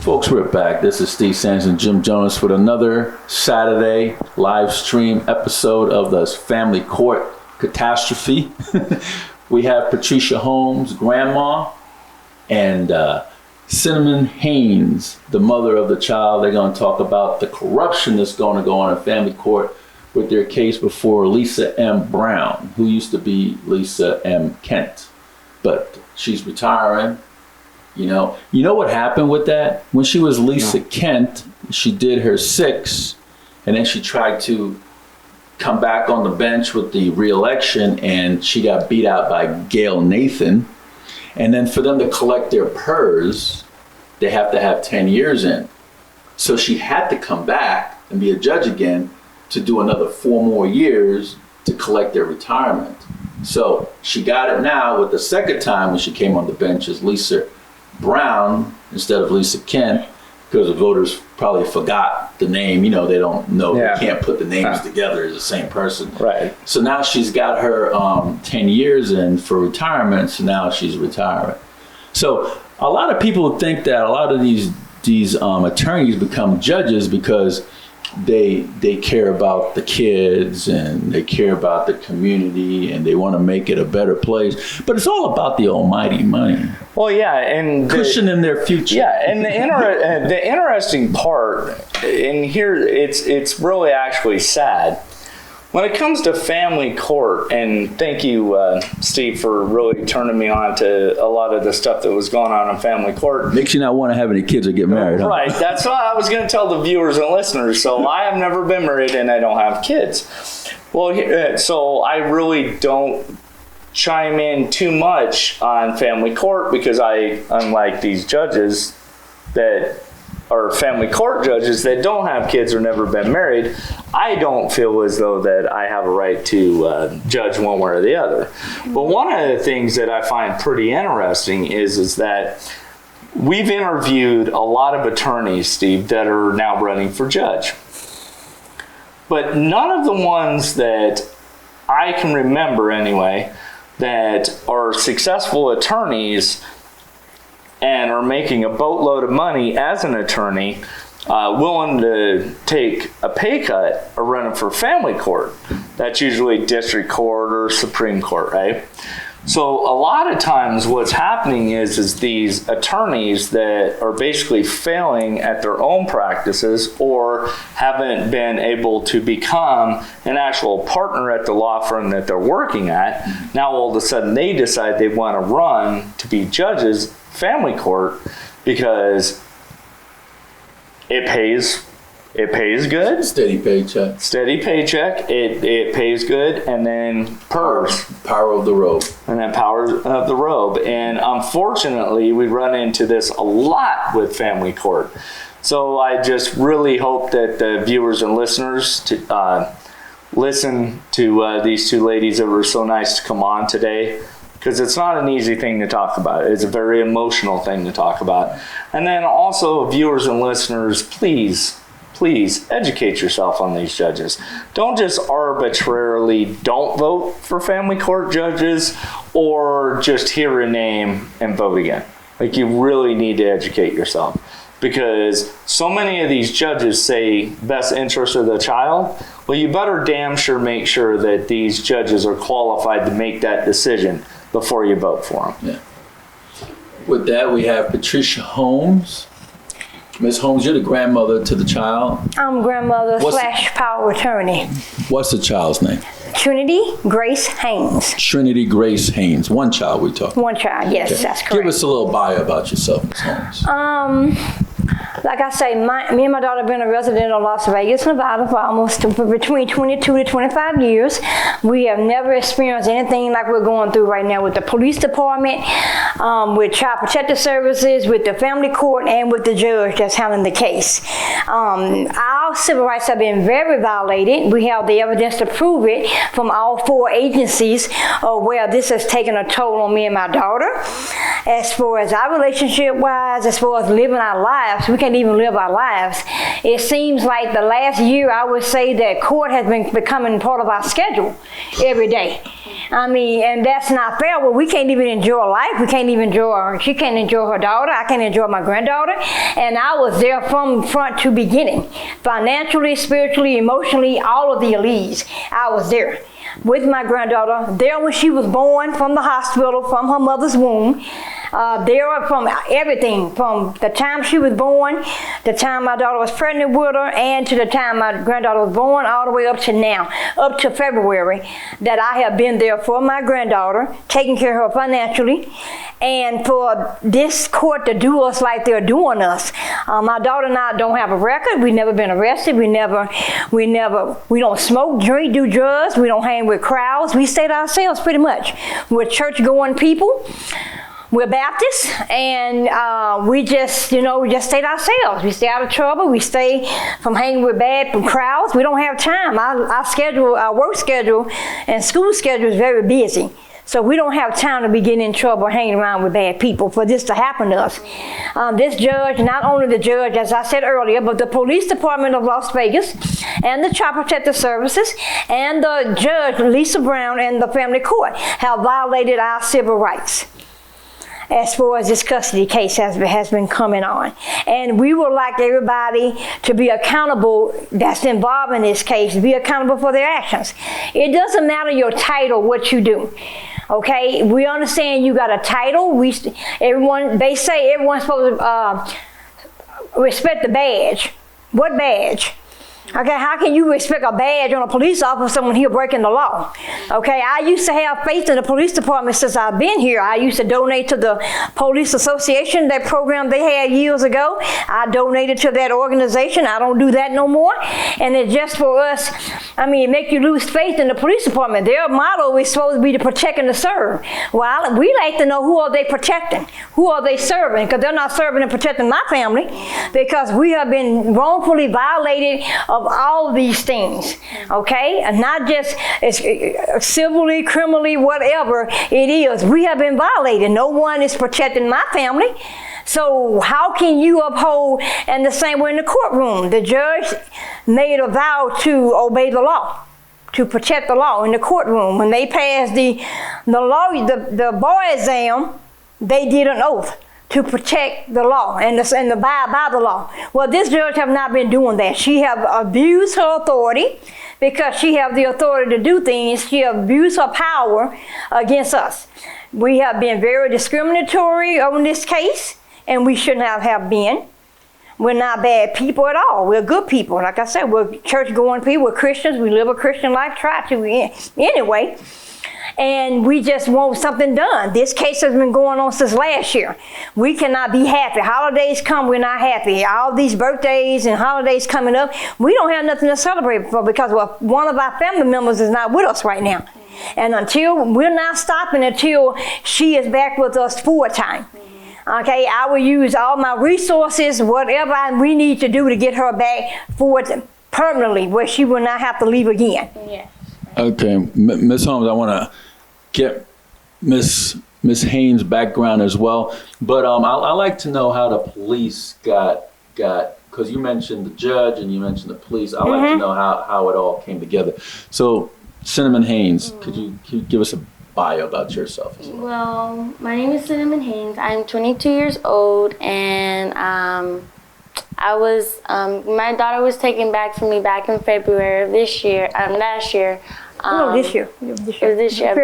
Folks, we're back. This is Steve Sanders and Jim Jonas with another Saturday live stream episode of the Family Court Catastrophe. We have Patricia Holmes, Grandma, and Cinnamon Haynes, the mother of the child. They're going to talk about the corruption that's going to go on in family court with their case before Lisa M. Brown, who used to be Lisa M. Kent, but she's retiring. You know what happened with that? When she was Lisa Kent, she did her 6, and then she tried to come back on the bench with the re-election, and she got beat out by Gail Nathan. And then for them to collect their PERS, they have to have 10 years in. So she had to come back and be a judge again to do another 4 more years to collect their retirement. So she got it now with the second time when she came on the bench as Lisa Brown instead of Lisa Kent, because the voters probably forgot the name. You know, they don't know, they can't put the names together as the same person. Right. So now she's got her 10 years in for retirement, so now she's retiring. So a lot of people think that a lot of these attorneys become judges because they care about the kids and they care about the community and they want to make it a better place. But it's all about the almighty money. Well, yeah, and cushioning their future. Yeah, and the interesting part, and here it's really actually sad. When it comes to family court, and thank you, Steve, for really turning me on to a lot of the stuff that was going on in family court. Makes you not want to have any kids or get married, right? Huh? That's what I was going to tell the viewers and listeners. So I have never been married and I don't have kids. Well, so I really don't chime in too much on family court because unlike these judges that are family court judges that don't have kids or never been married, I don't feel as though that I have a right to judge one way or the other. But one of the things that I find pretty interesting is that we've interviewed a lot of attorneys, Steve, that are now running for judge. But none of the ones that I can remember anyway that are successful attorneys and are making a boatload of money as an attorney, willing to take a pay cut or running for family court. That's usually district court or Supreme Court, right? So a lot of times what's happening is these attorneys that are basically failing at their own practices or haven't been able to become an actual partner at the law firm that they're working at, now all of a sudden they decide they want to run to be judges family court because it pays good. Steady paycheck. It pays good, and then PERS. Power of the robe. And then power of the robe. And unfortunately, we run into this a lot with family court. So I just really hope that the viewers and listeners listen to these two ladies that were so nice to come on today, because it's not an easy thing to talk about. It's a very emotional thing to talk about. And then also, viewers and listeners, please educate yourself on these judges. Don't just arbitrarily don't vote for family court judges or just hear a name and vote again. Like, you really need to educate yourself, because so many of these judges say best interest of the child. Well, you better damn sure make sure that these judges are qualified to make that decision before you vote for them. Yeah. With that, we have Patricia Holmes. Ms. Holmes, you're the grandmother to the child. I'm grandmother / power attorney. What's the child's name? Trinity Grace Haynes. Trinity Grace Haynes. One child we talking. One child, yes, okay. That's correct. Give us a little bio about yourself, Ms. Holmes. Like I say, me and my daughter have been a resident of Las Vegas, Nevada for between 22 to 25 years. We have never experienced anything like we're going through right now with the police department, with child protective services, with the family court, and with the judge that's handling the case. Our civil rights have been very violated. We have the evidence to prove it from all 4 agencies where this has taken a toll on me and my daughter. As far as our relationship-wise, as far as living our lives, we can't even live our lives. It seems like the last year, I would say that court has been becoming part of our schedule every day. I mean, and that's not fair. Well, we can't even enjoy life. We can't even enjoy, she can't enjoy her daughter. I can't enjoy my granddaughter. And I was there from front to beginning. Financially, spiritually, emotionally, all of the elites. I was there with my granddaughter, there when she was born from the hospital, from her mother's womb. There from everything, from the time she was born, the time my daughter was pregnant with her, and to the time my granddaughter was born, all the way up to now, up to February, that I have been there for my granddaughter, taking care of her financially, and for this court to do us like they're doing us. My daughter and I don't have a record. We've never been arrested. We don't smoke, drink, do drugs. We don't hang with crowds. We stay to ourselves pretty much. We're church-going people. We're Baptists, and we just stay to ourselves. We stay out of trouble. We stay from hanging with from crowds. We don't have time. Our work schedule and school schedule is very busy. So we don't have time to be getting in trouble hanging around with bad people for this to happen to us. This judge, not only the judge, as I said earlier, but the police department of Las Vegas and the Child Protective Services and the judge, Lisa Brown, and the family court have violated our civil rights as far as this custody case has been coming on. And we would like everybody to be accountable that's involved in this case, be accountable for their actions. It doesn't matter your title, what you do. Okay, we understand you got a title. They say everyone's supposed to respect the badge. What badge? Okay, how can you respect a badge on a police officer when he's breaking the law? Okay, I used to have faith in the police department since I've been here. I used to donate to the Police Association, that program they had years ago. I donated to that organization. I don't do that no more. And it's just for us, it make you lose faith in the police department. Their motto is supposed to be to protect and to serve. Well, we like to know who are they protecting? Who are they serving? Because they're not serving and protecting my family, because we have been wrongfully violated of all these things, okay? And not just civilly, criminally, whatever it is. We have been violated. No one is protecting my family. So how can you uphold, and the same way in the courtroom, the judge made a vow to obey the law, to protect the law in the courtroom. When they passed the bar exam, they did an oath to protect the law and abide by the law. Well, this judge have not been doing that. She have abused her authority because she have the authority to do things. She abused her power against us. We have been very discriminatory on this case, and we shouldn't have been. We're not bad people at all. We're good people. Like I said, we're church-going people. We're Christians. We live a Christian life. Try to anyway. And we just want something done. This case has been going on since last year. We cannot be happy. Holidays come, we're not happy. All these birthdays and holidays coming up, we don't have nothing to celebrate for, because one of our family members is not with us right now. And we're not stopping until she is back with us full time. Okay, I will use all my resources, whatever we need to do to get her back permanently, where she will not have to leave again. Yeah. Okay, Ms. Holmes, I want to get Ms. Haynes' background as well, but I like to know how the police got because you mentioned the judge and you mentioned the police. I like to know how it all came together. So, Cinnamon Haynes, could you give us a bio about yourself as well? Well, my name is Cinnamon Haynes. I'm 22 years old, and my daughter was taken back from me back in February of last year. This year. This year.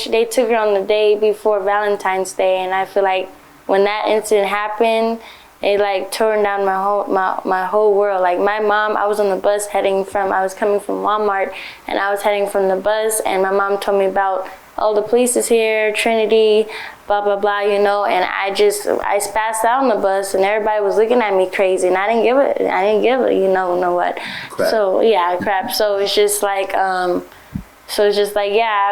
They took her on the day before Valentine's Day, and I feel like when that incident happened, it turned down my whole world. Like my mom, I was on the bus I was coming from Walmart, and I was heading from the bus, and my mom told me about, the police is here, Trinity, blah, blah, blah, and I spazzed out on the bus, and everybody was looking at me crazy, and I didn't give it, what. Crap. So, yeah, crap. So it's just I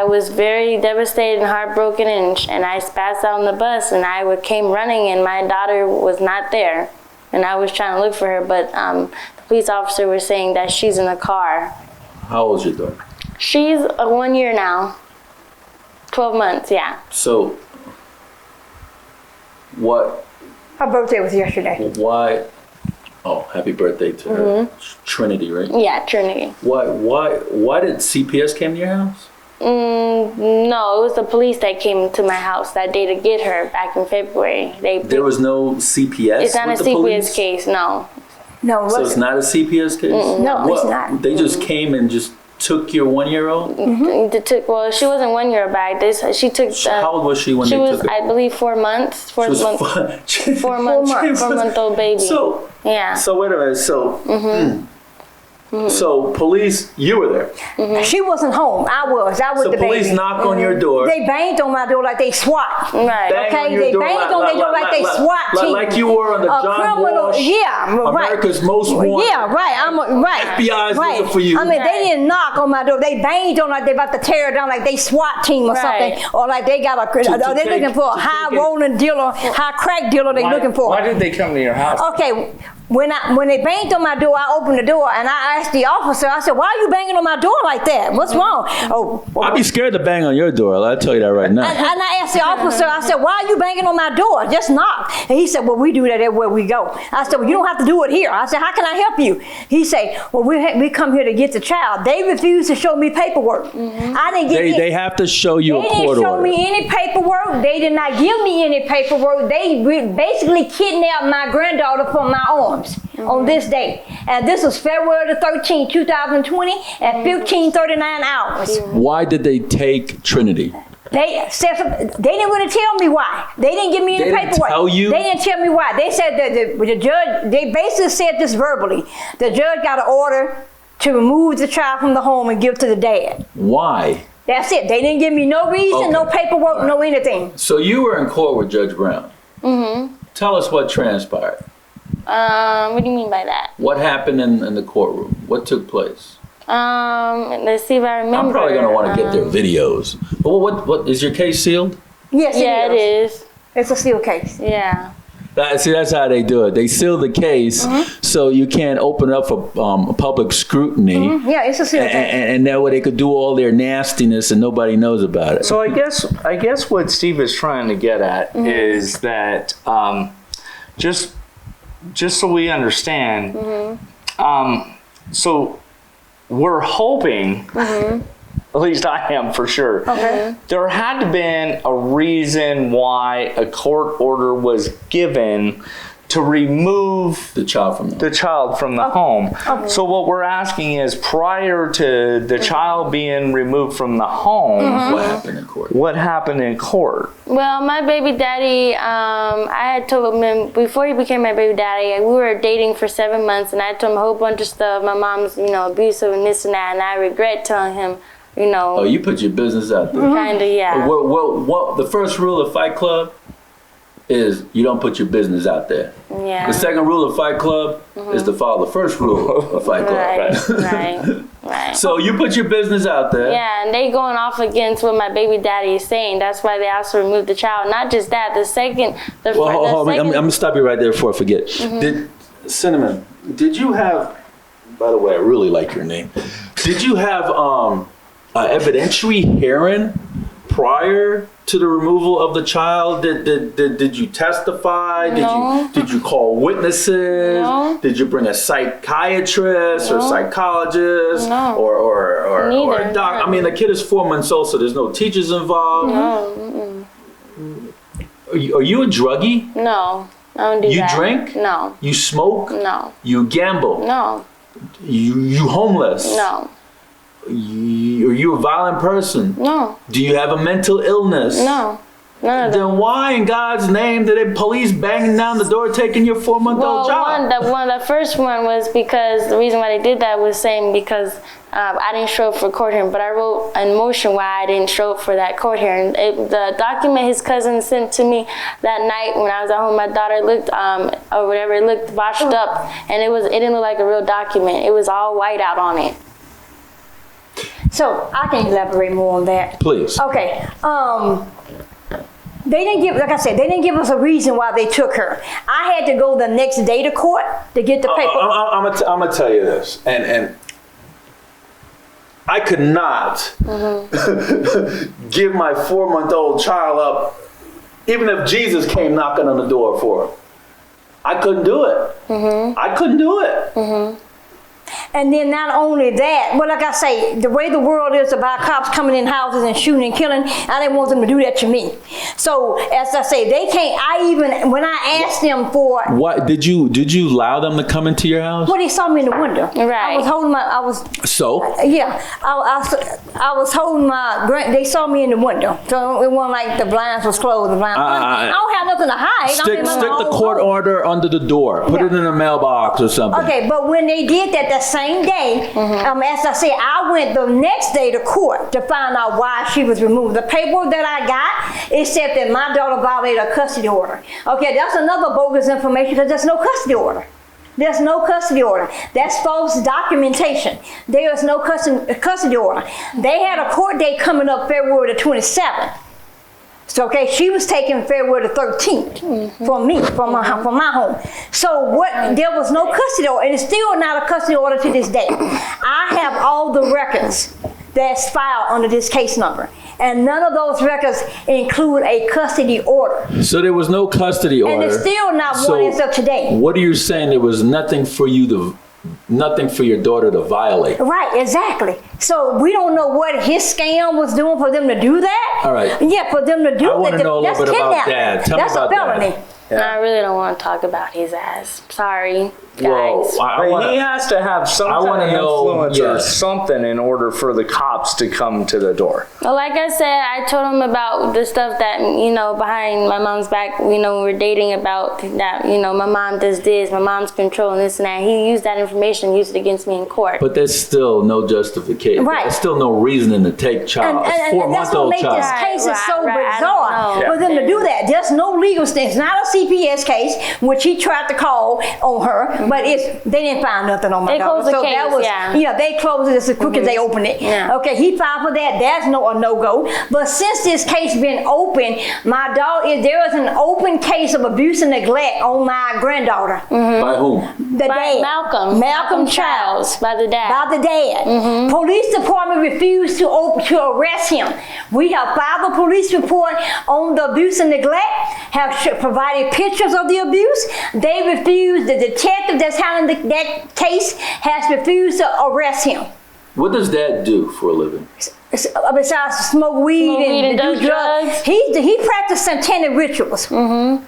was very devastated and heartbroken, and I spazzed out on the bus, and I came running, and my daughter was not there. and I was trying to look for her, but the police officer was saying that she's in the car. How old is your daughter? She's 1 year now. 12 months, yeah. So, what? Her birthday was yesterday. Why? Oh, happy birthday to her. Trinity, right? Yeah, Trinity. Why did CPS came to your house? No, it was the police that came to my house that day to get her back in February. There was no CPS. It's not a with the CPS police? case, no. No, it So it's wasn't. not a CPS case? No, it's What? not. They just came and just took your 1-year-old? Well, she wasn't 1 year back. She took. How old was she when She they was, took her? I believe, 4 months. She was 4-month old baby. Yeah. So wait a minute. So police, you were there. She wasn't home. I was. I was So the police baby. knocked on your door. They banged on my door like they SWAT. Right. Bang Okay, on your they door banged on their door like they SWAT team. Like you were on the A John criminal, Walsh, yeah, right. America's Most Wanted. Yeah, right. Right. FBI's right. looking for you. I mean, they didn't knock on my door. They banged on like they about to tear it down, like they SWAT team or Right. something, or like they got a. They're take- looking for a to high take it- rolling dealer, high crack dealer. They looking for. Why did they come to your house? Okay, when they banged on my door, I opened the door and I asked the officer. I said, "Why are you banging on my door like that? What's wrong?" Oh, I'd be scared to bang on your door. I'll tell you that right now. and I asked the officer. I said, "Why are you banging on my door? Just knock." And he said, "Well, we do that everywhere we go." I said, "Well, you don't have to do it here." I said, "How can I help you?" He said, "Well, we come here to get the child." They refused to show me paperwork. I didn't get. They have to show you They a court didn't show order. me any paperwork. They did not give me any paperwork. They basically kidnapped my granddaughter from my arms on this day. And this was February the 13th, 2020 at 15:39 hours. Why did they take Trinity? They said they didn't really tell me why. They didn't give me any They didn't paperwork. tell you? They didn't tell me why. They said that the judge, they basically said this verbally. The judge got an order to remove the child from the home and give to the dad. Why? That's it. They didn't give me no reason, no Okay. paperwork, no anything. So you were in court with Judge Brown. Tell us what transpired. What do you mean by that? What happened in the courtroom? What took place? Let's see if I remember. I'm probably going to want to get their videos. But what is your case sealed? Yes, Yeah, it is. It's a sealed case. Yeah. See, that's how they do it. They seal the case so you can't open it up for public scrutiny. Yeah, it's a sealed case. And that way they could do all their nastiness and nobody knows about it. So I guess what Steve is trying to get at is that just so we understand, so we're hoping, at least I am for sure, there had to been a reason why a court order was given to remove The child from the child from the home. So what we're asking is, prior to the child being removed from the home, what happened in court? what happened in court? Well, my baby daddy, I had told him before he became my baby daddy, we were dating for 7 months, and I told him a whole bunch of stuff. My mom's, abusive and this and that, and I regret telling him, Oh, you put your business out there. kind of, yeah. What the first rule of Fight Club is you don't put your business out there. Yeah. The second rule of Fight Club is to follow the first rule of Fight Club. Right. So you put your business out there. Yeah, and they going off against what my baby daddy is saying. That's why they also removed the child. Not just that, Well, hold on. I'm going to stop you right there before I forget. Cinnamon, did you have, by the way, I really like your name. Did you have an evidentiary hearing prior to the removal of the child? Did you testify? No. Did you call witnesses? No. Did you bring a psychiatrist or psychologist No. or a Neither. doc? I mean, the kid is 4 months old, so there's no teachers involved. No. Are you a druggie? No. I don't do You that. drink? No. You smoke? No. You gamble? No. You homeless? No. Are you a violent person? No. Do you have a mental illness? No. None of them. Then why in God's name did the police banging down the door taking your 4-month-old child? The first one was because the reason why they did that was saying because I didn't show up for court hearing, but I wrote a motion why I didn't show up for that court hearing. The document his cousin sent to me that night when I was at home, my daughter looked or whatever, it looked washed up, and it didn't look like a real document. It was all white out on it. So I can elaborate more on that. Please. Okay. They didn't give, like I said, they didn't give us a reason why they took her. I had to go the next day to court to get the paper. I'm gonna tell you this, and I could not give my 4-month-old child up, even if Jesus came knocking on the door for her. I couldn't do it. I couldn't do it. And then not only that, well, like I say, the way the world is about cops coming in houses and shooting and killing, I didn't want them to do that to me. So as I say, they can't. When I asked them for What did you allow them to come into your house? well, they saw me in the window. Right. I was holding my. Yeah. I was holding my. They saw me in the window, so it wasn't like the blinds was closed. The blinds. I don't have nothing to hide. Stick the court order under the door. Put it in a mailbox or something. Okay, but when they did that same day, as I said, I went the next day to court to find out why she was removed. The paperwork that I got, it said that my daughter violated a custody order. Okay, that's another bogus information because there's no custody order. There's no custody order. That's false documentation. There is no custody order. They had a court date coming up February the 27th. So, okay, she was taken February the 13th from me, from my home. So there was no custody order, and it's still not a custody order to this day. I have all the records that's filed under this case number, and none of those records include a custody order. So there was no custody order. And it's still not one as of today. What are you saying? There was nothing for your daughter to violate. Right, exactly. So we don't know what his scam was doing for them to do that. All right. Yeah, for them to do that. I want to know a little bit about Dad. Tell me about That's a felony. Dad. I really don't want to talk about his ass. Sorry, guys. Whoa, He has to have some kind of influence or something in order for the cops to come to the door. Well, like I said, I told him about the stuff that, behind my mom's back, when we're dating, about that, my mom does this, my mom's controlling this and that. He used that information and used it against me in court. But there's still no justification. Right. There's still no reasoning to take child. And that's what makes this case is so bizarre for them to do that. There's no legal stance. It's not a CPS case, which he tried to call on her, but they didn't find nothing on my daughter. They closed the case, they closed it as quick as they opened it. Yeah. Okay, he filed for that. That's a no-go. But since this case been open, my daughter, there is an open case of abuse and neglect on my granddaughter. By whom? The By dad. Malcolm Childs, by the dad. By the dad. Police department refused to arrest him. We have filed a police report on the abuse and neglect, have provided pictures of the abuse. They refused, the detective that's handling that case has refused to arrest him. What does Dad do for a living? Besides smoke weed and do drugs. He practiced satanic rituals.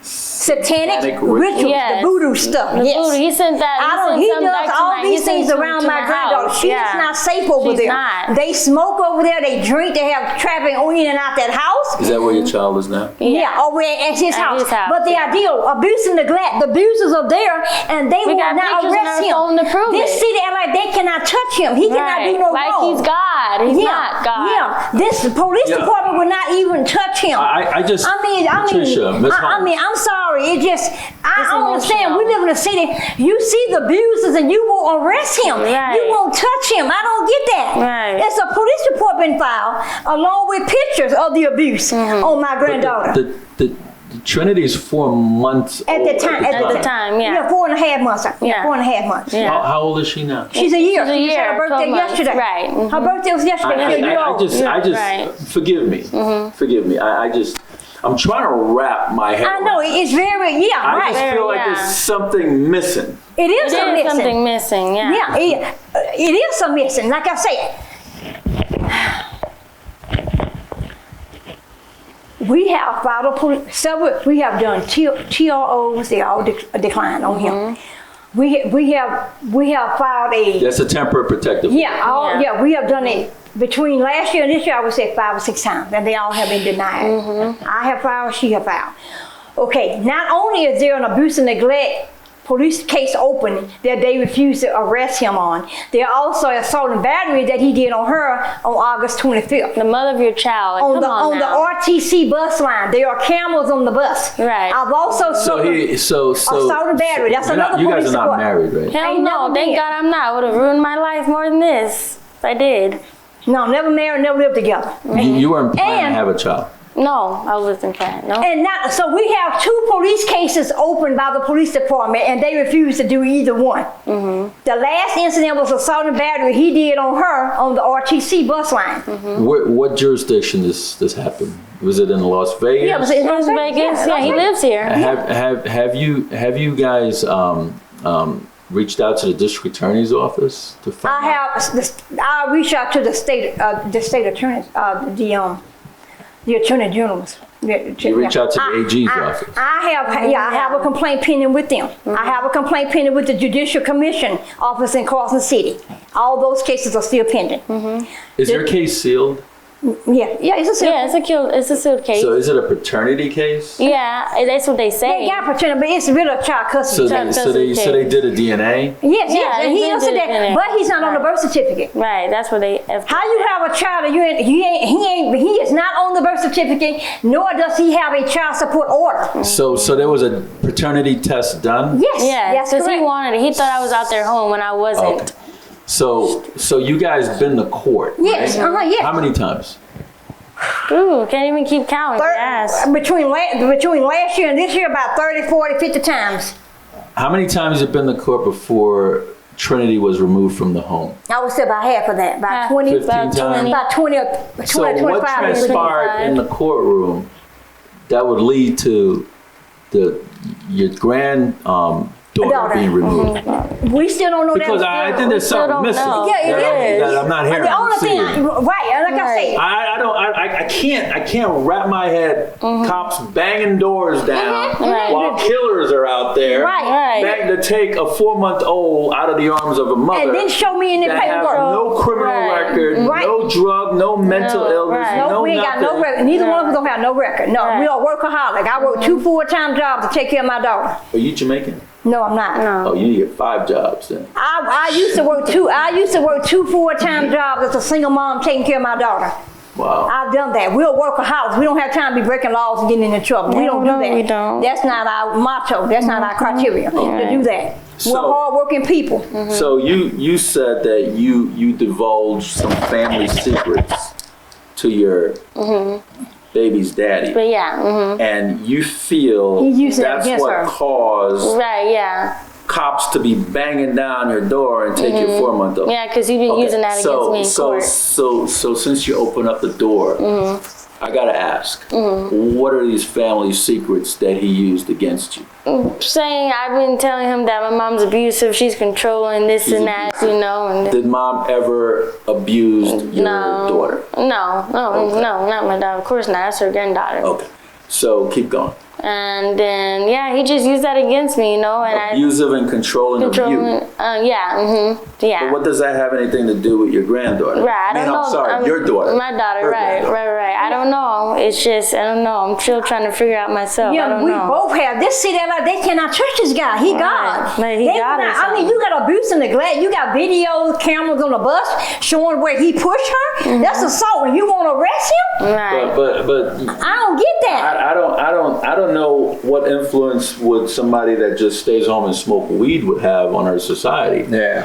Satanic rituals, yes. The voodoo stuff. The yes. voodoo. He sent that. He does all these things around my granddaughter. She is not safe over there. Not. They smoke over there. They drink. They have trapping in and out that house. Is that where your child is now? Yeah, over at his house. But the yeah. ideal abuse and neglect. The abusers are there, and they will not arrest him. To prove this it. city act like they cannot touch him. He cannot do no like wrong. He's God. He's not God. Yeah, this police department would not even touch him. Patricia, I'm sorry. It just, I understand. emotional. We live in a city. You see the abusers and you won't arrest him. Right. You won't touch him. I don't get that. Right. It's a police report been filed along with pictures of the abuse on my granddaughter. The Trinity is 4 months At old the time, yeah. 4.5 months. Yeah. 4.5 months. Yeah. How old is she now? She's a year. She's a She just had year, her birthday 12 months. yesterday. Right. Her birthday was yesterday. I just forgive me. Forgive me. I'm trying to wrap my head. I know it's very I just feel like there's something missing. It is something missing. Yeah. Yeah, it is something missing. Like I said, we have filed several. We have done TROs. They all declined on him. We have filed a. That's a temporary protective. We have done it between last year and this year. I would say 5 or 6 times, and they all have been denied. I have filed. She have filed. Okay. Not only is there an abuse and neglect police case open that they refused to arrest him on, there also assault and battery that he did on her on August 25th. The mother of your child. On the RTC bus line, there are cameras on the bus. Right. I've also assault and battery. That's another you police guys are not report. married, right? Hell no. Thank God I'm not. I would have ruined my life more than this if I did. No, never married, never lived together. You weren't planning to have a child. No, I wasn't crying. No. And not, so we have 2 police cases opened by the police department, and they refused to do either one. Mm-hmm. The last incident was assault and battery he did on her on the RTC bus line. Mm-hmm. What jurisdiction this happened? Was it in Las Vegas? Yeah, it was in Las Vegas. Yeah, he lives here. Have you guys reached out to the district attorney's office to find out? I reached out to the state attorney, the attorney general's. You reach out to the AG's office. I have a complaint pending with them. I have a complaint pending with the Judicial Commission office in Carson City. All those cases are still pending. Is your case sealed? Yeah, it's a sealed. Yeah, it's a sealed case. So is it a paternity case? Yeah, that's what they say. They got paternity, but it's really a child custody. So they did a DNA? Yes, Yeah, and he they answered did that, DNA. but he's not on the birth certificate. Right, that's what they. How you have a child and he is not on the birth certificate, nor does he have a child support order. So there was a paternity test done? Yes, Yeah, that's because he correct. wanted it. He thought I was out there home when I wasn't. Okay. So you guys been to court? Yes, right? yes. How many times? Ooh, can't even keep count. Yes. Between last year and this year, about 30, 40, 50 times. How many times have you been to court before Trinity was removed from the home? I would say about half of that, about 20, 15 times? about 20 or 20 So or 25. what transpired in the courtroom that would lead to your granddaughter being removed? We still don't know Because that. I think there's still something don't missing know. Yeah, it that is. I'm not hearing. The only thing, seeing. right, like I say, I can't wrap my head. Cops banging doors down Right. while killers are out there Right. begging to take a 4-month-old out of the arms of a mother and then show me in the that have paperwork. no criminal Right. record, Right. no drug, no mental No, illness, right. No, no we ain't got nothing. no record. Neither one of us don't have no record. No, Right. we are workaholic. I work 2 full-time jobs to take care of my daughter. Are you Jamaican? No, I'm not. Oh, you need to get 5 jobs then. I used to work 2 full-time jobs as a single mom taking care of my daughter. Wow. I've done that. We'll work a house. We don't have time to be breaking laws and getting into trouble. We don't do No, that. we don't. That's not our motto. That's not our criteria to do that. So- We're hardworking people. So you said that you divulged some family secrets to your baby's daddy. But yeah. And you feel He used it that's against what her. caused Right. Yeah. cops to be banging down your door and take your 4-month-old. Yeah, because you've been using that against me in court. So since you open up the door, I gotta ask, what are these family secrets that he used against you? Saying I've been telling him that my mom's abusive, she's controlling this and that, you know. And Did mom ever abuse your daughter? No, not my daughter. Of course not. That's her granddaughter. Okay, so keep going. And then he just used that against me, you know. And Abusive and controlling of you. Yeah. But what does that have anything to do with your granddaughter? Right, I don't know. I'm sorry, your daughter. My daughter, Her right. I don't know. It's just, I don't know. I'm still trying to figure out myself. I Yeah, don't we know. both have. This city, like, they cannot trust this guy. He God. But he They God not- or I mean, something. you got abuse and neglect. You got videos, cameras on the bus showing where he pushed her. That's assault. And you want to arrest him? Right. But I don't get that. I don't know what influence would somebody that just stays home and smoke weed would have on our society. Yeah.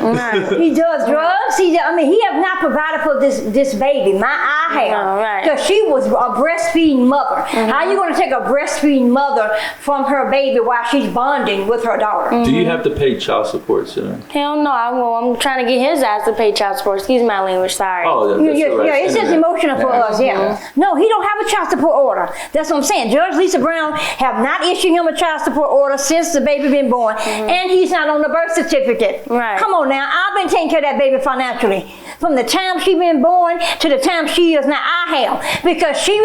He does drugs. He have not provided for this baby. I have. No, right. Because she was a breastfeeding mother. How you going to take a breastfeeding mother from her baby while she's bonding with her daughter? Do you have to pay child support, Sarah? Hell no. I'm trying to get his ass to pay child support. Excuse my language. Sorry. Oh, that's all right. It's just emotional for us, yeah. No, he don't have a child support order. That's what I'm saying. Judge Lisa Brown have not issued him a child support order since the baby been born, and he's not on the birth certificate. Right. Come on now, I've been taking care of that baby financially. From the time she been born to the time she is now, I have. Because she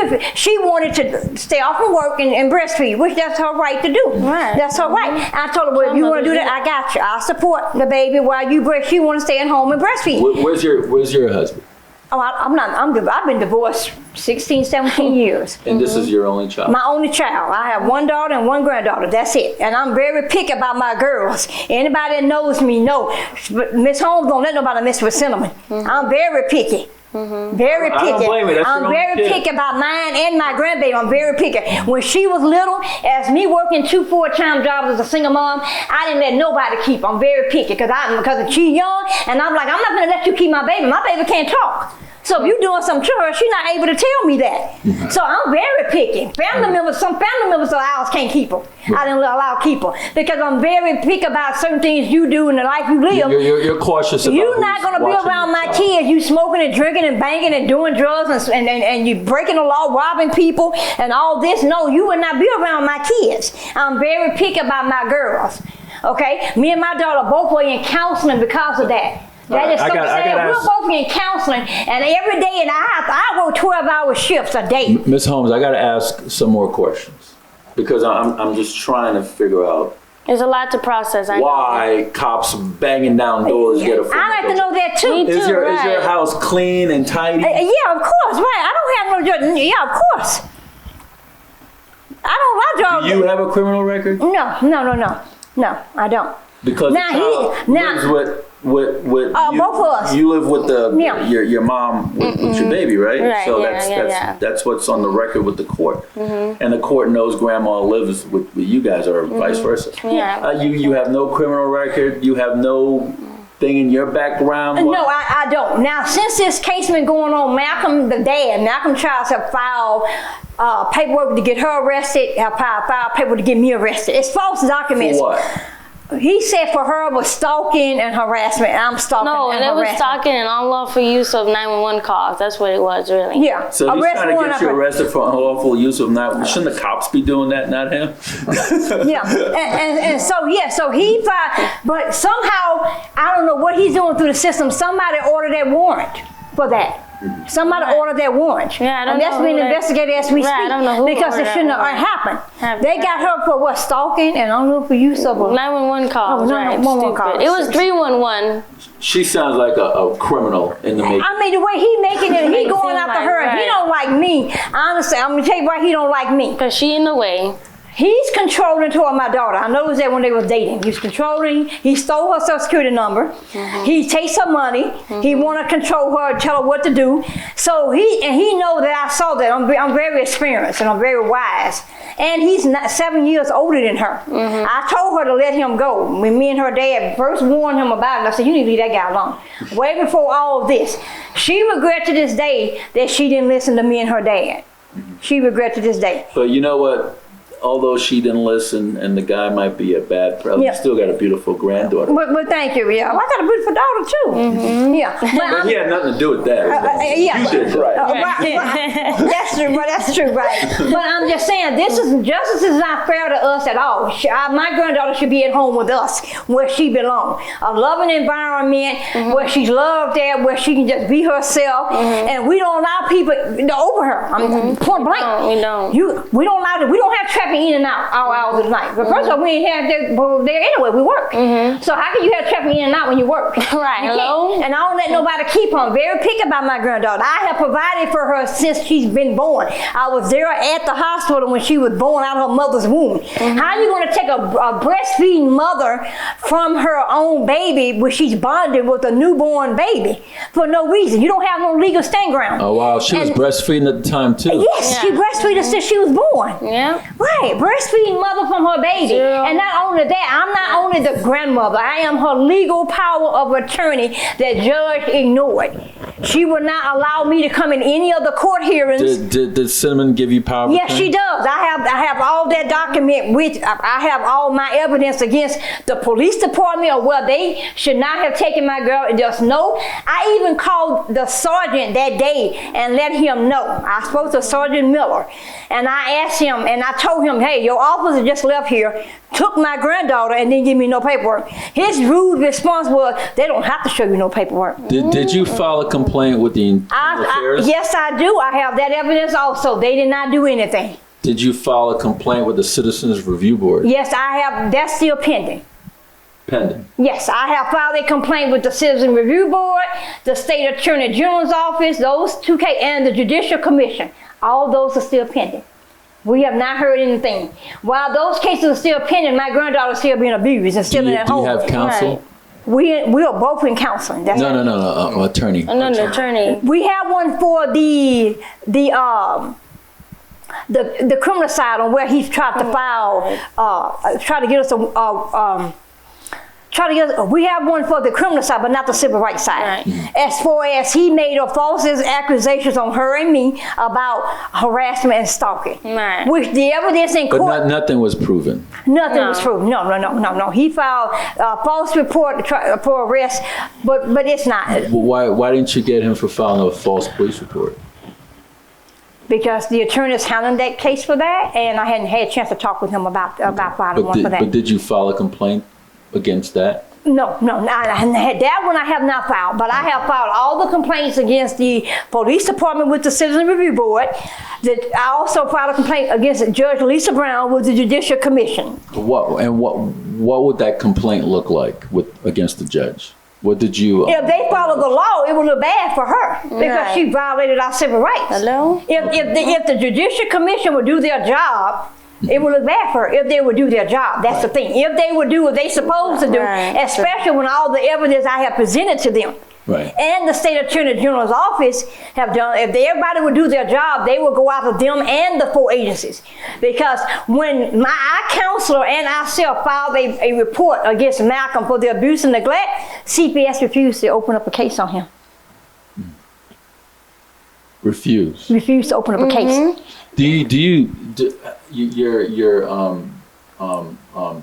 wanted to stay off from work and breastfeed, which that's her right to do. Right. That's her right. I told her, well, if you want to do that, I got you. I'll support the baby while you breast. She want to stay at home and breastfeed. Where's your husband? Oh, I've been divorced 16, 17 years. And this is your only child? My only child. I have one daughter and one granddaughter. That's it. And I'm very picky about my girls. Anybody that knows me know. Miss Holmes don't let nobody mess with Cinnamon. I'm very picky. Very picky. I don't blame you. That's I'm your very own kid. picky about mine and my grandbaby. I'm very picky. When she was little, as me working 2 full-time jobs as a single mom, I didn't let nobody keep. I'm very picky because she young, and I'm like, I'm not gonna let you keep my baby. My baby can't talk. So if you're doing something to her, she's not able to tell me that. So I'm very picky. Some family members of ours can't keep them. I didn't allow keep them because I'm very picky about certain things you do in the life you live. You're cautious about You're not going to be around my kids. You smoking and drinking and banging and doing drugs and you breaking the law, robbing people and all this. No, you would not be around my kids. I'm very picky about my girls. Okay? Me and my daughter both were in counseling because of that. That is so sad. We're both in counseling, and every day, and I work 12-hour shifts a day. Ms. Holmes, I got to ask some more questions because I'm just trying to figure out. There's a lot to process. Why cops banging down doors get a phone? I like to know that too. Is your house clean and tidy? Yeah, of course. Right. I don't have no. Yeah, of course. I don't. Do you have a criminal record? No, I don't. Because lives with both of us. You live with your mom with your baby, right? Right, so yeah. that's what's on the record with the court, and the court knows grandma lives with you guys, or vice versa. Yeah. You have no criminal record. You have no thing in your background. No, I don't. Now, since this case been going on, Malcolm tries to file paperwork to get her arrested. File paperwork to get me arrested. It's false documents. For what? He said for her was stalking and harassment. I'm stalking and harassment. No, it was stalking and unlawful use of 911 calls. That's what it was, really. Yeah. So he's trying to get you arrested for unlawful use of 911. Shouldn't the cops be doing that, not him? Yeah. So he filed, but somehow, I don't know what he's doing through the system. Somebody ordered that warrant for that. Somebody ordered that warrant. Yeah, I don't and that's know being investigated as we speak. I don't know who because it shouldn't have happened. They got her for what, stalking and unlawful use of a 911 calls. 911 calls. It was 311. She sounds like a criminal in the making. I mean, the way he making it, he going after her. Right. He don't like me. Honestly, I'm gonna tell you why he don't like me. Because she in the way. He's controlling toward my daughter. I noticed that when they was dating. He was controlling. He stole her Social Security number. He takes her money. He want to control her, tell her what to do. So he know that I saw that. I'm very experienced and I'm very wise. And he's 7 years older than her. I told her to let him go. When me and her dad first warned him about it, I said, you need to leave that guy alone. Way before all of this. She regrets to this day that she didn't listen to me and her dad. She regrets to this day. But you know what? Although she didn't listen and the guy might be a bad president, you still got a beautiful granddaughter. But thank you, yeah. I got a beautiful daughter too. Yeah. But he had nothing to do with that. Yeah. You did, right. That's true, right. But I'm just saying, justice is not fair to us at all. My granddaughter should be at home with us, where she belongs. A loving environment, where she's loved at, where she can just be herself, and we don't allow people to over her. I'm point blank. We don't. We don't allow. We don't have traffic in and out all hours of the night. But first of all, we ain't have there anyway. We work. So how can you have traffic in and out when you work? Right. You Hello. can't. And I don't let nobody keep her. I'm very picky about my granddaughter. I have provided for her since she's been born. I was there at the hospital when she was born out of her mother's womb. How are you going to take a breastfeeding mother from her own baby when she's bonded with a newborn baby for no reason? You don't have no legal stand ground. Oh wow, she was breastfeeding at the time too. Yes, she breastfeeded since she was born. Yeah. Right, breastfeeding mother from her baby. And not only that, I'm not only the grandmother, I am her legal power of attorney that judge ignored. She would not allow me to come in any of the court hearings. Did Cinnamon give you power? Yes, she does. I have all that document with, I have all my evidence against the police department or where they should not have taken my girl. Just no. I even called the sergeant that day and let him know. I spoke to Sergeant Miller and I asked him and I told him, hey, your officer just left here, took my granddaughter and didn't give me no paperwork. His rude response was, they don't have to show you no paperwork. Did you file a complaint with the Internal Affairs? Yes, I do. I have that evidence also. They did not do anything. Did you file a complaint with the Citizens Review Board? Yes, I have. That's still pending. Pending? Yes, I have filed a complaint with the Citizen Review Board, the State Attorney General's Office, those two cases, and the Judicial Commission. All those are still pending. We have not heard anything. While those cases are still pending, my granddaughter is still being abused and still in that home. Do you have counsel? Right. We are both in counseling. That's No, attorney. Another attorney. We have one for the criminal side on where he's tried to file, try to get us try to get, we have one for the criminal side, but not the civil rights side. Right. As far as he made false accusations on her and me about harassment and stalking. Right. Which the evidence in But court, nothing was proven. nothing No. was proven. No. He filed a false report for arrest, but it's not. Well, why didn't you get him for filing a false police report? Because the attorney's handling that case for that, and I hadn't had a chance to talk with him about filing one for that. But did you file a complaint against that? No, that one I have not filed, but I have filed all the complaints against the police department with the Citizen Review Board. I also filed a complaint against Judge Lisa Brown with the Judicial Commission. What would that complaint look like against the judge? What did you? If they follow the law, it would look bad for her because Right. she violated our civil rights. Hello? If the Judicial Commission would do their job, it would look bad for her if they would do their job. That's the thing. If they would do what they supposed to do, Right. especially when all the evidence I have presented to them. Right. And the state attorney general's office have done, if everybody would do their job, they would go after them and the 4 agencies. Because when our counselor and ourselves filed a report against Malcolm for the abuse and neglect, CPS refused to open up a case on him. Refuse. Refused to open up a case. Do your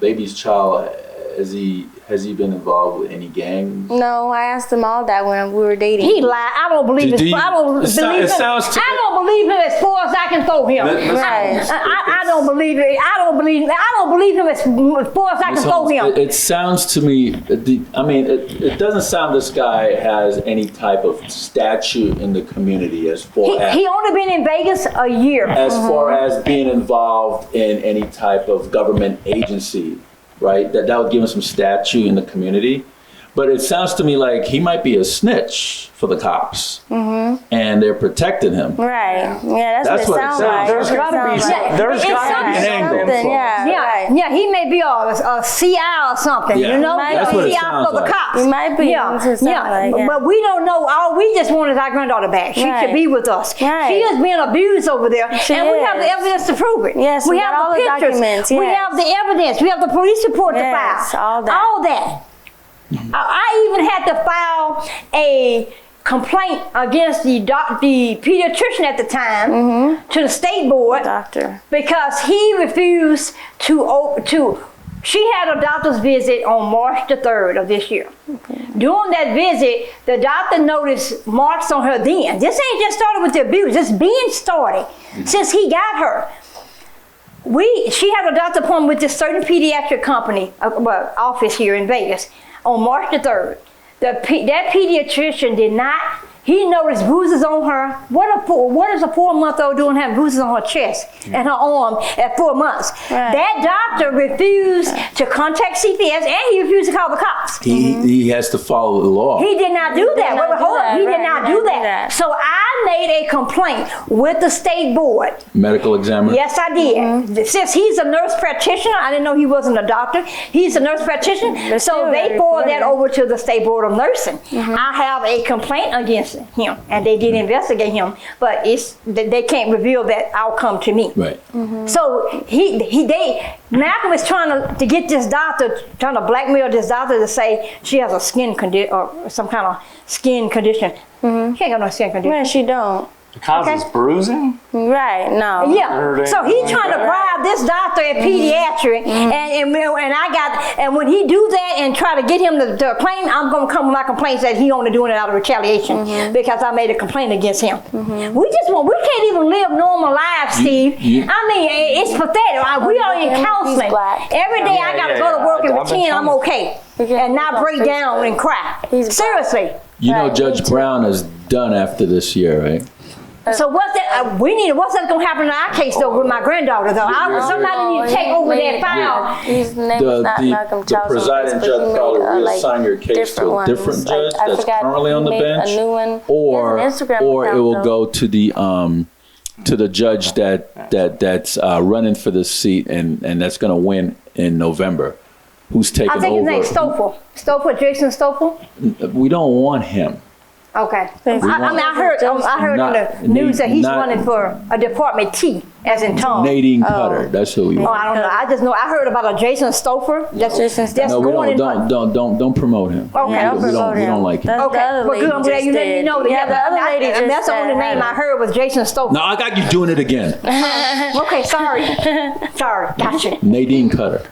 baby's child, has he been involved with any gangs? No, I asked them all that when we were dating. He lied. I don't believe Do it. you- I don't it believe him. sounds to- I don't believe him as far as I can throw him. Right. I don't believe it. I don't believe him as far as I can throw him. It sounds to me, it doesn't sound this guy has any type of statute in the community as far as He only been in Vegas a year. as far as being involved in any type of government agency, right? That would give him some statute in the community. But it sounds to me like he might be a snitch for the cops, and they're protecting him. Right. Yeah, that's what it sounds like. There's gotta be like. there's It's gotta be an angle. something, yeah. Yeah, Right. yeah, he may be a CI or something, Yeah. you know? Might That's be. what it CI sounds for the like. cops. He might be. Yeah, That's what it sounds like, yeah. But we don't know. All we just want is our granddaughter back. She Right. should be with us. Right. She is being abused over there, She and we have the is. evidence to prove it. Yes, we we have got all the the pictures. documents, We yes. have the evidence. We have the police report Yes, to file. all that. All that. I even had to file a complaint against the pediatrician at the time to the state board Doctor. because he refused to. She had a doctor's visit on March the 3rd of this year. During that visit, the doctor noticed marks on her then. This ain't just started with the abuse. It's been started since he got her. She had a doctor appointment with this certain pediatric company, office here in Vegas, on March the 3rd. That pediatrician did not. He noticed bruises on her. What is a 4-month-old doing having bruises on her chest and her arm at 4 months? Right. That doctor refused to contact CPS and he refused to call the cops. He has to follow the law. He did not do that. not Wait, do hold that, on. He right, did not he do did not do that. that. So I made a complaint with the state board. Medical examiner. Yes, I did. Since he's a nurse practitioner, I didn't know he wasn't a doctor. He's a nurse practitioner. But So still, they they forwarded that reported. over to the State Board of Nursing. I have a complaint against him, and they did investigate him, but they can't reveal that outcome to me. Right. So Malcolm is trying to get this doctor, trying to blackmail this doctor to say she has a skin condition or some kind of skin condition. She ain't got no skin condition. Yeah, she don't. It causes bruising? Right, no. Yeah, so he's trying to bribe this doctor at pediatric, and when he do that and try to get him to claim, I'm gonna come with my complaints that he only doing it out of retaliation because I made a complaint against him. We can't even live normal lives, Steve. I mean, it's pathetic. We are in He's counseling. black. Every day I gotta go to work and I've been pretend I'm telling- okay Yeah, and not he's on break down Facebook. and cry. He's black. Seriously. You know Right, me Judge too. Brown is done after this year, right? So what's that? What's that gonna happen in our case though with my granddaughter though? Somebody need to take over that file. His name The- is not the- Malcolm the Charles. presiding judge probably reassign your case to a different judge I that's forgot, currently on the he made bench, a new one. or He has an Instagram it account, will though. go to the judge that's running for the seat and that's going to win in November. Who's taking I think over? his name's Stoffel, Jason Stoffel. We don't want him. Okay. Thank you. I heard Not- in the news that he's not- running for a Department T. as in Tom. Nadine Cutter. That's who we Oh, want. I don't know. I just know. I heard about a Jason Stouffer. That's No, we going in. don't promote him. Okay. Yeah, we don't like him. That's Okay, the other but good. I'm lady glad you just let me did. know that. Yeah, the other lady just that's the only name I heard was Jason Stouffer. No, I got you doing it again. Okay, sorry. Sorry, gotcha. Nadine Cutter.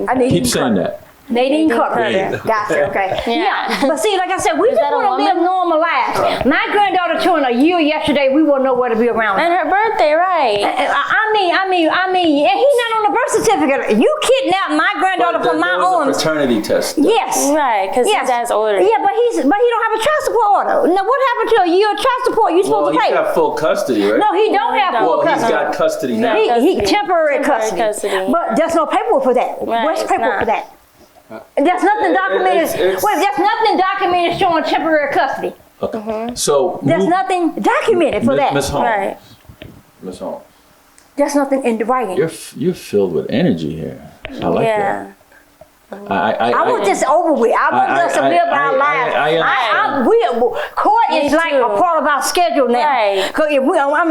I need Keep saying that. Nadine Cutter. Cutter. Gotcha, okay. Yeah. But see, like I said, we just that a want to live woman? normal lives. My granddaughter turned a year yesterday. We won't know where to be around her. And her birthday, right? I mean, and he's not on the birth certificate. You kidnapped my granddaughter from my There was a arms. paternity test. Yes. Right, because Yes. he's older. Yeah, but he don't have a child support order. Now, what happened to a year of child support you supposed Well, to he's pay? got full custody, right? No, he don't have full Well, he's custody. got custody now. He temporary Temporary custody. custody. But there's no paperwork for that. Right, Where's the it's paperwork not. for that? There's nothing documented. it's- Wait, there's nothing documented showing temporary custody. Okay. So There's nothing documented for that. Miss Holmes. Right. Miss Holmes. There's nothing in the writing. You're filled with energy here. I like Yeah. that. I want this over with. I want us to live our lives. Court is Me like too. a part of our schedule now. Right. Because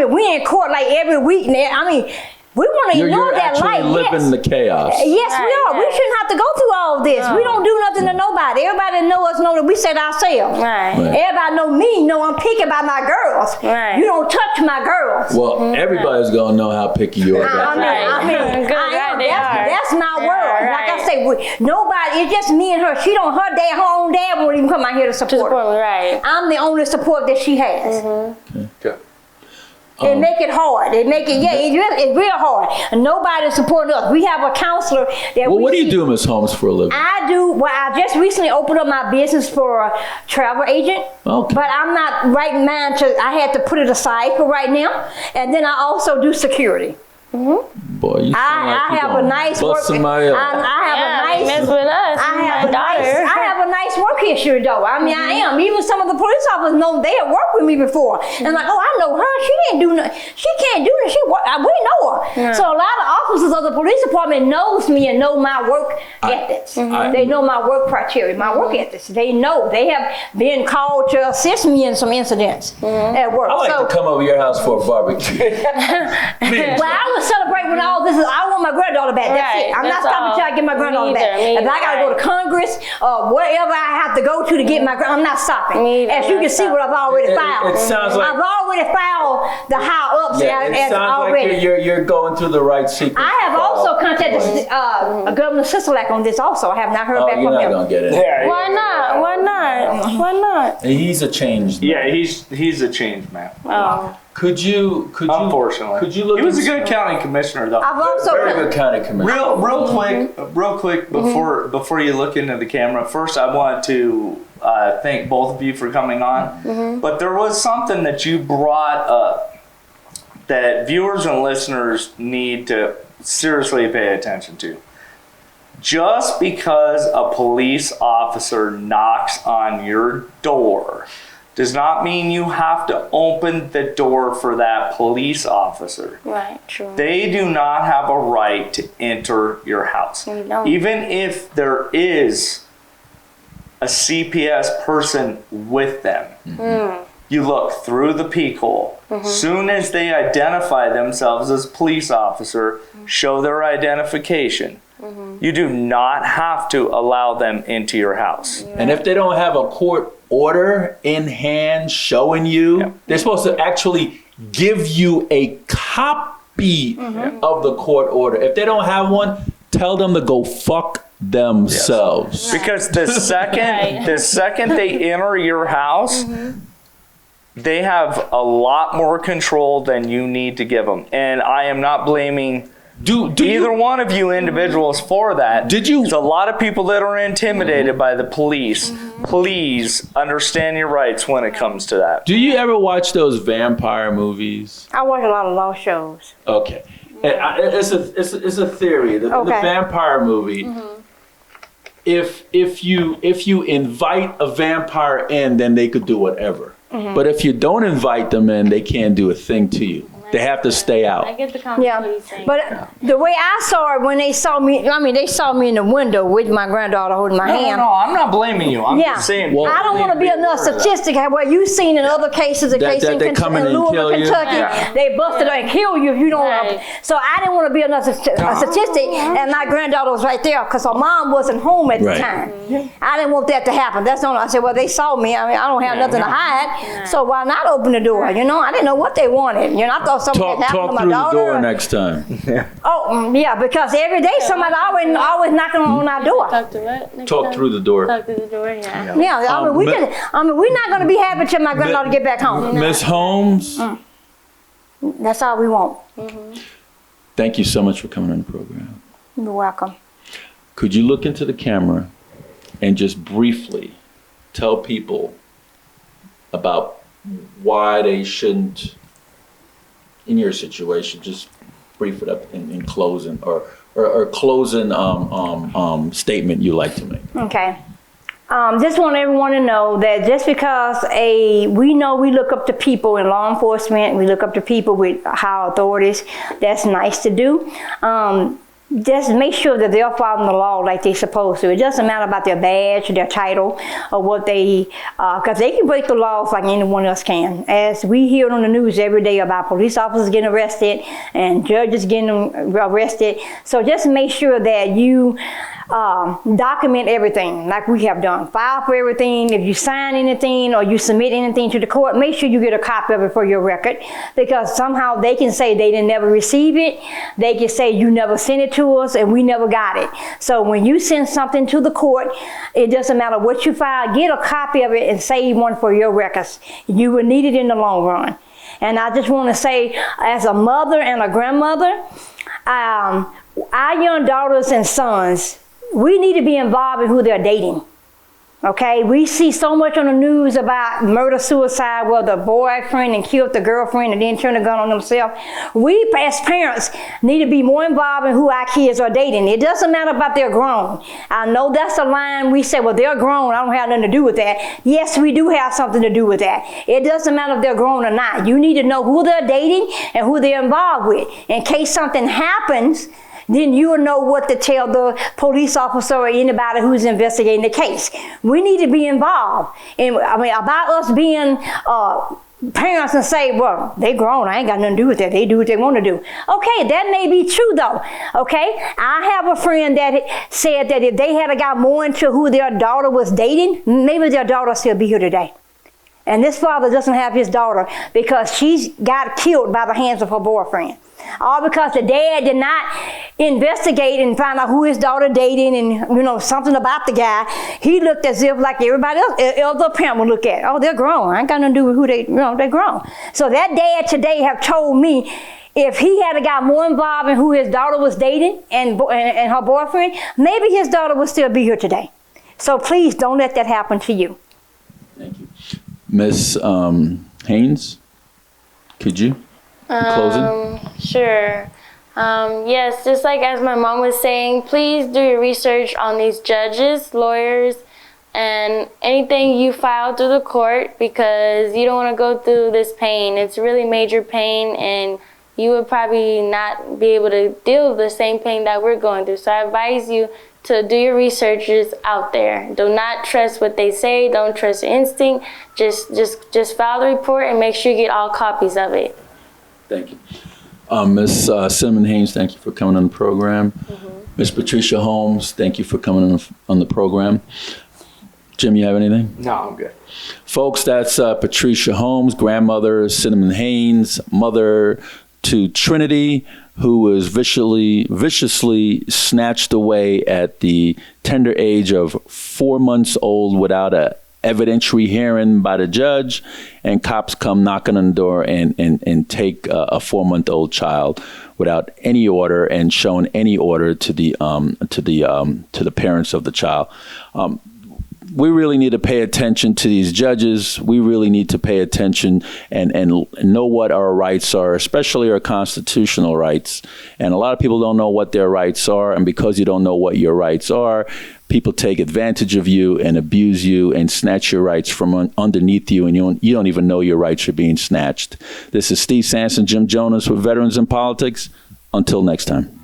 we in court like every week now. I mean, we want to ignore You're that actually life. living Yes. the chaos. Yes, we Right, are. We right. shouldn't have to go through all this. We don't do nothing to nobody. Everybody that know us know that we said ourselves. Right. Right. Everybody know me, know I'm picky about my girls. Right. You don't touch my girls. Well, everybody's gonna know how picky you are. I mean, Good, I am. right, they are. That's my Yeah, world. Like I right. say, nobody. It's just me and her. Her own dad won't even come out here to support her. Right. I'm the only support that she has. Okay. They make it hard. They make it, it's real hard. And nobody's supporting us. We have a counselor that Well, we what do you see- do, Miss Holmes, for a living? I just recently opened up my business for a travel agent. Okay. But I'm not right now I had to put it aside for right now. And then I also do security. Boy, you sound I like have you a gonna nice bust work. somebody up. I have Yeah, a nice. mess with us. I daughter. have a nice work history though. I mean, I am. Even some of the police officers know they have worked with me before. And like, oh, I know her. She didn't do nothing. She can't do nothing. We know her. Yeah. So a lot of officers of the police department knows me and know my work ethics. They know my work criteria, my work ethics. They know. They have been called to assist me in some incidents at work. I like so, to come over your house for a barbecue. well, I would celebrate when all this is. I want my granddaughter back. That's Right, it. I'm not that's stopping all. till I get my granddaughter Me back. either, If I gotta go to Congress or wherever I have to go to get my I'm not stopping. Me either, As you can see, what I've already It- filed. it sounds like- I've already filed the high ups Yeah, it as sounds already. like you're going through the right sequence. I have also contacted Governor Sisolak on this. Also, I have not heard Oh, back you're from not him. gonna get it. Yeah, Why not? Why not? Why not? He's a changed. Yeah, he's a changed man. Oh. Could you? Unfortunately, Could you look? He was a into- good county commissioner, though. I've also Very good county commissioner. Real quick before you look into the camera. First, I want to thank both of you for coming on. But there was something that you brought up that viewers and listeners need to seriously pay attention to. Just because a police officer knocks on your door does not mean you have to open the door for that police officer. Right, true. They do not have a right to enter your house. They don't. Even if there is a CPS person with them. You look through the peek hole. Soon as they identify themselves as police officer, show their identification. You do not have to allow them into your house. And if they don't have a court order in hand showing you, they're supposed to actually give you a copy of the court order. If they don't have one, tell them to go fuck themselves. Because the second they enter your house, they have a lot more control than you need to give them. And I am not blaming Do either one of you individuals for that. Did you- There's a lot of people that are intimidated by the police. Please understand your rights when it comes to that. Do you ever watch those vampire movies? I watch a lot of law shows. Okay. It's a theory. The Okay. vampire movie. If you invite a vampire in, then they could do whatever. But if you don't invite them in, they can't do a thing to you. They have to stay out. I get the concept Yeah, of what he's saying. but the way I saw it when they saw me, I mean, they saw me in the window with my granddaughter holding my hand. No, I'm not blaming you. I'm Yeah, just saying. Well, I don't want to be another statistic where you've seen in other cases, That they come in and Louisville, kill you? Kentucky, Yeah. they busted and kill you if you don't. Right. So I didn't want to be another statistic, and my granddaughter was right there because her mom wasn't home at the Right. time. I didn't want that to happen. That's all I said. Well, they saw me. I mean, I don't have nothing to hide, so why not open the door? You know, I didn't know what they wanted. You know, I thought something had happened Talk to my through the daughter. door next time. Oh, yeah, because every day somebody always knocking on our door. Talk to what? next Talk time? through the door. Talk through the door, yeah. Yeah, I mean, we're not going to be happy till my granddaughter get back home. Miss Holmes, That's all we want. thank you so much for coming on the program. You're welcome. Could you look into the camera and just briefly tell people about why they shouldn't, in your situation, just brief it up in closing or closing statement you like to make. Okay. Just want everyone to know that just because we know we look up to people in law enforcement, we look up to people with high authorities, that's nice to do. Just make sure that they're following the law like they're supposed to. It doesn't matter about their badge or their title or what because they can break the laws like anyone else can. As we hear on the news every day about police officers getting arrested and judges getting arrested. So just make sure that you document everything like we have done. File for everything. If you sign anything or you submit anything to the court, make sure you get a copy of it for your record, because somehow they can say they didn't never receive it. They can say you never sent it to us and we never got it. So when you send something to the court, it doesn't matter what you file, get a copy of it and save one for your records. You will need it in the long run. And I just want to say, as a mother and a grandmother, our young daughters and sons, we need to be involved in who they're dating. Okay, we see so much on the news about murder, suicide, where the boyfriend and killed the girlfriend and then turned the gun on themselves. We as parents need to be more involved in who our kids are dating. It doesn't matter about they're grown. I know that's a line we say, well, they're grown, I don't have nothing to do with that. Yes, we do have something to do with that. It doesn't matter if they're grown or not. You need to know who they're dating and who they're involved with. In case something happens, then you will know what to tell the police officer or anybody who's investigating the case. We need to be involved. And I mean, about us being parents and say, well, they grown, I ain't got nothing to do with that. They do what they want to do. Okay, that may be true though. Okay, I have a friend that said that if they had got more into who their daughter was dating, maybe their daughter still be here today. And this father doesn't have his daughter because she got killed by the hands of her boyfriend. All because the dad did not investigate and find out who his daughter dating and, something about the guy. He looked as if like everybody else, other parent would look at, oh, they're grown. I ain't got nothing to do with who they're grown. So that dad today have told me if he had got more involved in who his daughter was dating and her boyfriend, maybe his daughter would still be here today. So please don't let that happen to you. Thank you. Miss Haynes, could you? Closing? Sure. Yes, just like as my mom was saying, please do your research on these judges, lawyers, and anything you file through the court, because you don't want to go through this pain. It's really major pain, and you would probably not be able to deal with the same pain that we're going through. So I advise you to do your researches out there. Do not trust what they say. Don't trust your instinct. Just file the report and make sure you get all copies of it. Thank you. Miss Cinnamon Haynes, thank you for coming on the program. Miss Patricia Holmes, thank you for coming on the program. Jim, you have anything? No, I'm good. Folks, that's Patricia Holmes, grandmother Cinnamon Haynes, mother to Trinity, who was viciously snatched away at the tender age of 4 months old without a evidentiary hearing by the judge, and cops come knocking on the door and take a 4-month-old child without any order and showing any order to the parents of the child. we really need to pay attention to these judges. We really need to pay attention and know what our rights are, especially our constitutional rights. And a lot of people don't know what their rights are. And because you don't know what your rights are, people take advantage of you and abuse you and snatch your rights from underneath you, and you don't even know your rights are being snatched. This is Steve Sanson, Jim Jonas with Veterans in Politics. Until next time.